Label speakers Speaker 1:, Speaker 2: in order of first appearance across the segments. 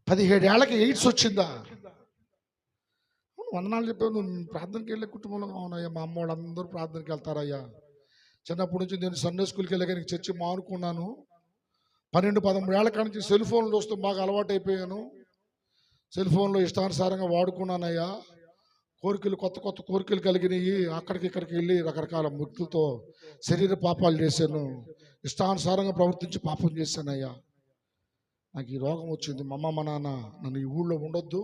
Speaker 1: 17 ఏళ్ళకి ఎయిడ్స్ వచ్చిందా? వందనాలు చెప్పావు. నువ్వు ప్రార్థనకి వెళ్ళే కుటుంబంలో. అవునయ్యా, మా అమ్మ వాళ్ళందరూ ప్రార్థనకి వెళ్తారయ్యా. చిన్నప్పటి నుంచి నేను సండే స్కూల్కి వెళ్ళాక నీకు చర్చి మానుకున్నాను. 12-13 ఏళ్ళ కాడి నుంచి సెల్ ఫోన్లు చూస్తూ బాగా అలవాటు అయిపోయాను. సెల్ ఫోన్లో ఇష్టానుసారంగా వాడుకున్నానయ్యా. కోరికలు, కొత్త కొత్త కోరికలు కలిగినాయి. అక్కడికి ఇక్కడికి వెళ్ళి రకరకాల ముద్దులతో శరీర పాపాలు చేశాను. ఇష్టానుసారంగా ప్రవర్తించి పాపం చేశానయ్యా. నాకు ఈ రోగం వచ్చింది. మా అమ్మ మా నాన్న నన్ను ఈ ఊళ్ళో ఉండొద్దు,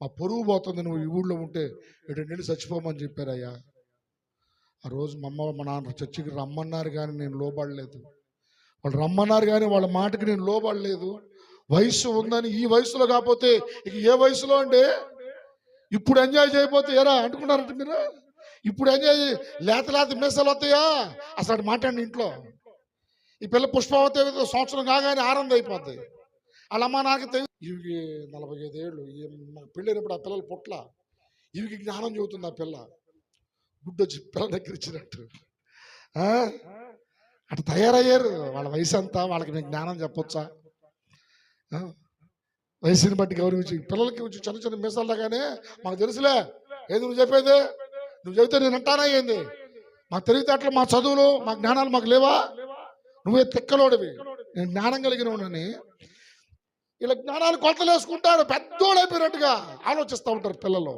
Speaker 1: మా పొరుగు పోతుంది, నువ్వు ఈ ఊళ్ళో ఉంటే 2 నెలలు చచ్చిపోమని చెప్పారయ్యా. ఆ రోజు మా అమ్మ మా నాన్న చర్చికి రమ్మన్నారు కానీ నేను లోబడలేదు. వాళ్ళు రమ్మన్నారు కానీ వాళ్ళ మాటకి నేను లోబడలేదు. వయసు ఉందని, ఈ వయసులో కాకపోతే ఇక ఏ వయసులో అండి? ఇప్పుడు ఎంజాయ్ చేయకపోతే ఎరా అంటుకున్నారంట మీరు. ఇప్పుడు ఎంజాయ్ లేత లేత మీసాలు వస్తాయా? అసలు మాట్లాడి ఇంట్లో ఈ పిల్ల పుష్పవతి సంవత్సరం కాగానే ఆనందం అయిపోద్ది. వాళ్ళ అమ్మ నాకు ఇవికి 45 ఏళ్ళు. పెళ్ళైనప్పుడు ఆ పిల్లలు పుట్ల ఇవికి జ్ఞానం చెబుతుంది. ఆ పిల్ల గుడ్డొచ్చి పిల్ల దగ్గర ఇచ్చినట్టు అటు తయారయ్యారు. వాళ్ళ వయసు అంతా వాళ్ళకి నేను జ్ఞానం చెప్పొచ్చా? వయసుని బట్టి గౌరవించి పిల్లలకి వచ్చి చిన్న చిన్న మీసాలు లాగానే మాకు తెలుసులే. ఏది నువ్వు చెప్పేది? నువ్వు చెబితే నేను అంటానా ఏంది? మాకు తెలివితేటలు, మా చదువులు, మా జ్ఞానాలు మాకు లేవా? నువ్వే తిక్కలోడివి, నేను జ్ఞానం కలిగిన ఉన్నాని. ఇలా జ్ఞానాలు కొలతలు వేసుకుంటారు. పెద్దోళ్ళు అయిపోయినట్టుగా ఆలోచిస్తూ ఉంటారు పిల్లలు.